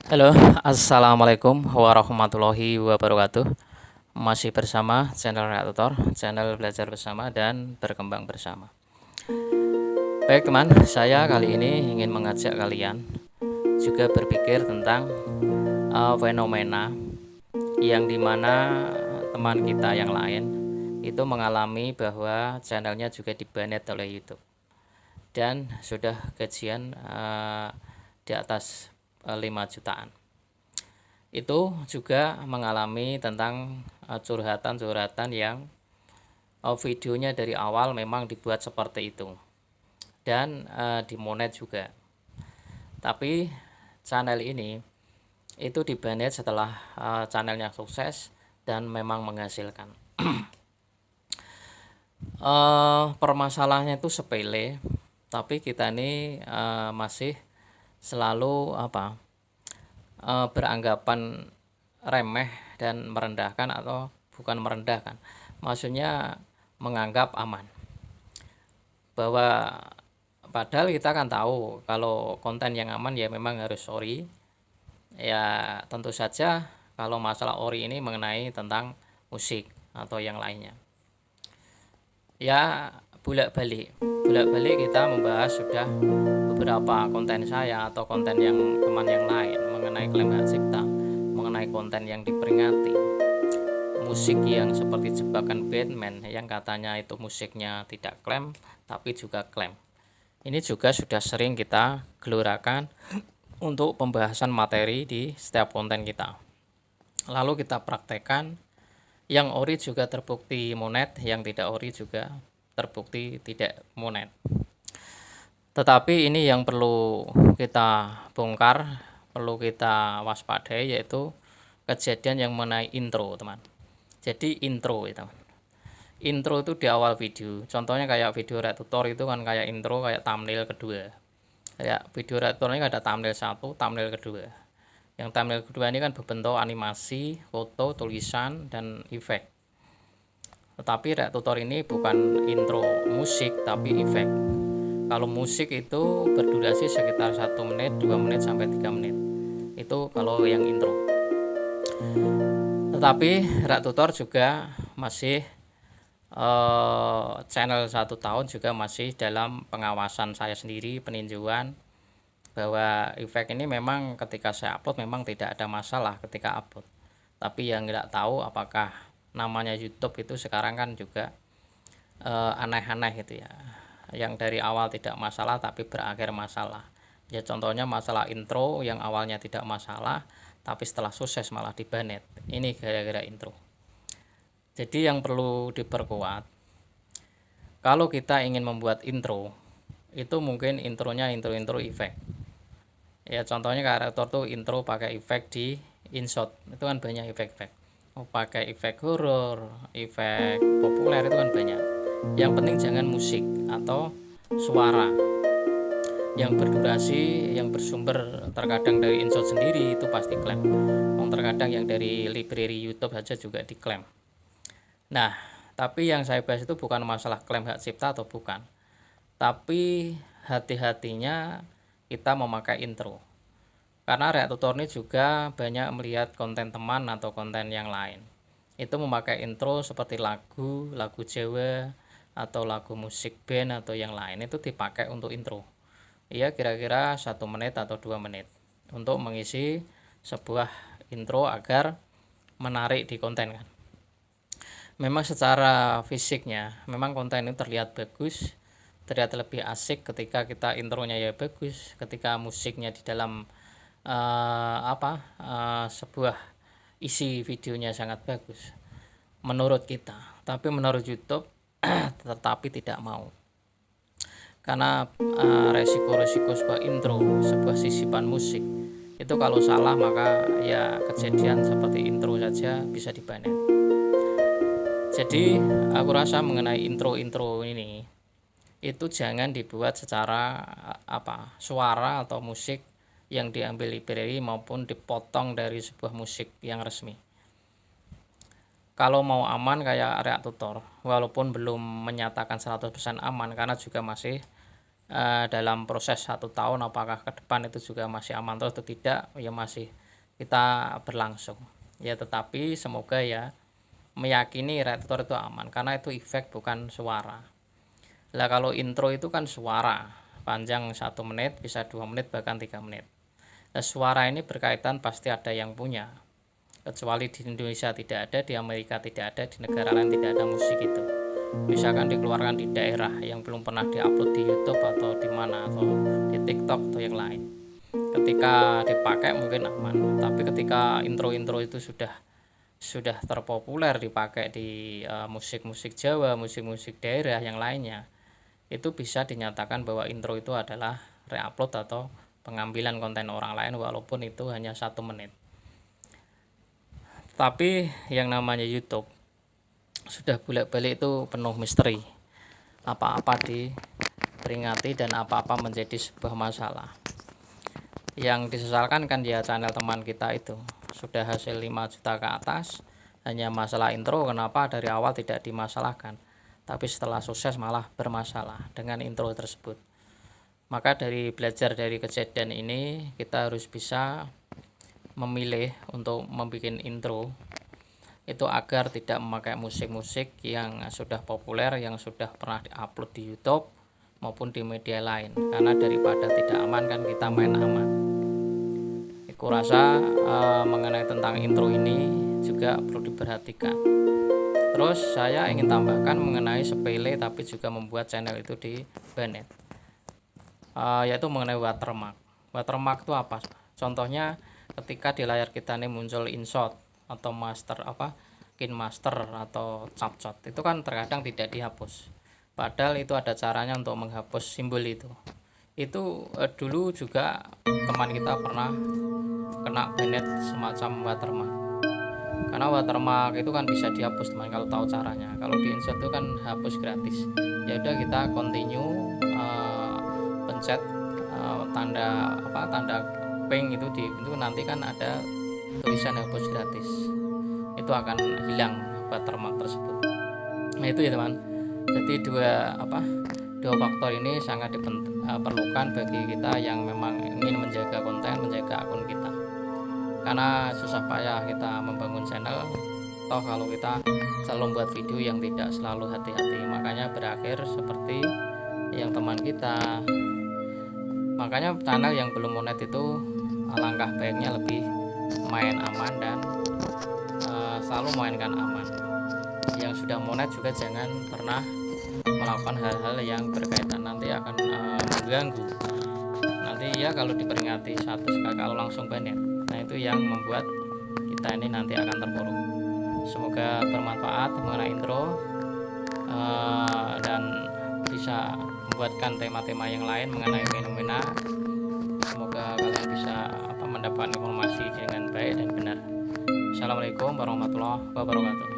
Halo, assalamualaikum warahmatullahi wabarakatuh. Masih bersama channel Rak Tutor, channel belajar bersama dan berkembang bersama. Baik teman, saya kali ini ingin mengajak kalian juga berpikir tentang fenomena yang dimana teman kita yang lain itu mengalami bahwa channelnya juga dibanet oleh YouTube dan sudah gajian di atas 5 jutaan. Itu juga mengalami tentang curhatan-curhatan yang videonya dari awal memang dibuat seperti itu dan dimonet juga. Tapi channel ini itu dibanet setelah channelnya sukses dan memang menghasilkan. Permasalahannya itu sepele, tapi kita ini masih selalu beranggapan remeh dan merendahkan, atau bukan merendahkan, maksudnya menganggap aman, bahwa padahal kita kan tahu kalau konten yang aman ya memang harus ori. Ya tentu saja kalau masalah ori ini mengenai tentang musik atau yang lainnya, ya bolak-balik kita membahas sudah beberapa konten saya atau konten yang teman yang lain mengenai klaim hak cipta, mengenai konten yang diperingati, musik yang seperti jebakan Batman yang katanya itu musiknya tidak klaim tapi juga klaim. Ini juga sudah sering kita gelorakan untuk pembahasan materi di setiap konten kita. Lalu kita praktekkan, yang ori juga terbukti monet, yang tidak ori juga terbukti tidak monet. Tetapi ini yang perlu kita bongkar, perlu kita waspadai, yaitu kejadian yang mengenai intro, teman. Jadi intro itu, intro itu di awal video. Contohnya kayak video Rak Tutor itu kan kayak intro, kayak thumbnail kedua. Kayak video Rak Tutor ini ada thumbnail satu, thumbnail kedua. Yang thumbnail kedua ini kan berbentuk animasi, foto, tulisan, dan efek. Tetapi Rak Tutor ini bukan intro musik tapi efek. Kalau musik itu berdurasi sekitar 1 menit, 2 menit sampai 3 menit. Itu kalau yang intro. Tetapi Rak Tutor juga masih channel 1 tahun juga masih dalam pengawasan saya sendiri, peninjauan bahwa efek ini memang ketika saya upload memang tidak ada masalah ketika upload. Tapi yang nggak tahu apakah namanya YouTube itu sekarang kan juga aneh-aneh gitu ya, yang dari awal tidak masalah tapi berakhir masalah. Ya contohnya masalah intro yang awalnya tidak masalah tapi setelah sukses malah dibanet. Ini gara-gara intro. Jadi yang perlu diperkuat, kalau kita ingin membuat intro, itu mungkin intronya intro efek. Ya contohnya karakter tuh intro pakai efek di InShot, itu kan banyak efek-efek. Pakai efek horor, efek populer itu kan banyak. Yang penting jangan musik atau suara yang berdurasi, yang bersumber terkadang dari InShot sendiri itu pasti klaim. Terkadang yang dari library YouTube saja juga diklaim. Nah, tapi yang saya bahas itu bukan masalah klaim hak cipta atau bukan, tapi hati-hatinya kita memakai intro. Karena Rak Tutor ini juga banyak melihat konten teman atau konten yang lain, itu memakai intro seperti lagu Jawa atau lagu musik band atau yang lain, itu dipakai untuk intro. Iya, kira-kira 1 menit atau 2 menit untuk mengisi sebuah intro agar menarik di konten kan. Memang secara fisiknya memang konten ini terlihat bagus, terlihat lebih asik ketika kita intronya ya bagus, ketika musiknya di dalam sebuah isi videonya sangat bagus menurut kita. Tapi menurut YouTube tetapi tidak mau, karena resiko-resiko sebuah intro, sebuah sisipan musik itu kalau salah maka ya kejadian seperti intro saja bisa dibanet. Jadi aku rasa mengenai intro ini itu jangan dibuat secara suara atau musik yang diambil library maupun dipotong dari sebuah musik yang resmi. Kalau mau aman kayak Rak Tutor, walaupun belum menyatakan 100% aman karena juga masih dalam proses 1 tahun apakah ke depan itu juga masih aman terus atau tidak, ya masih kita berlangsung. Ya tetapi semoga ya meyakini rektor itu aman karena itu efek bukan suara. Lah kalau intro itu kan suara panjang 1 menit, bisa 2 menit bahkan 3 menit. Nah, suara ini berkaitan pasti ada yang punya. Kecuali di Indonesia tidak ada, di Amerika tidak ada, di negara lain tidak ada musik itu. Misalkan dikeluarkan di daerah yang belum pernah diupload di YouTube atau di mana atau di TikTok atau yang lain. Ketika dipakai mungkin aman, tapi ketika intro-intro itu sudah terpopuler dipakai di musik-musik Jawa, musik-musik daerah yang lainnya, itu bisa dinyatakan bahwa intro itu adalah reupload atau pengambilan konten orang lain walaupun itu hanya 1 menit. Tapi yang namanya YouTube sudah bolak-balik itu penuh misteri. Apa-apa diperingati dan apa-apa menjadi sebuah masalah. Yang disesalkan kan ya channel teman kita itu sudah hasil 5 juta ke atas, hanya masalah intro kenapa dari awal tidak dimasalahkan, tapi setelah sukses malah bermasalah dengan intro tersebut. Maka dari belajar dari kejadian ini kita harus bisa memilih untuk membuat intro itu agar tidak memakai musik-musik yang sudah populer, yang sudah pernah diupload di YouTube maupun di media lain, karena daripada tidak aman kan kita main aman. Aku rasa mengenai tentang intro ini juga perlu diperhatikan. Terus saya ingin tambahkan mengenai sepele tapi juga membuat channel itu di banned, yaitu mengenai watermark. Watermark itu apa? Contohnya ketika di layar kita ini muncul InShot atau KineMaster atau CapCut, itu kan terkadang tidak dihapus. Padahal itu ada caranya untuk menghapus simbol itu. Itu dulu juga teman kita pernah kena banned semacam watermark. Karena watermark itu kan bisa dihapus teman kalau tahu caranya. Kalau di InShot itu kan hapus gratis. Ya udah kita continue pencet tanda pink itu itu nanti kan ada tulisan hapus gratis. Itu akan hilang watermark tersebut. Nah itu ya teman. Jadi dua faktor ini sangat diperlukan bagi kita yang memang ingin menjaga konten, menjaga akun kita. Karena susah payah kita membangun channel, toh kalau kita selalu membuat video yang tidak selalu hati-hati, makanya berakhir seperti yang teman kita. Makanya channel yang belum monet itu alangkah baiknya lebih main aman dan selalu mainkan aman. Yang sudah monet juga jangan pernah melakukan hal-hal yang berkaitan nanti akan mengganggu. Nanti ya kalau diperingati 100 kali kalau langsung banned, nah itu yang membuat kita ini nanti akan terpuruk. Semoga bermanfaat mengenai intro dan bisa membuatkan tema-tema yang lain mengenai fenomena. Semoga kalian bisa mendapat informasi dengan baik dan benar. Assalamualaikum warahmatullahi wabarakatuh.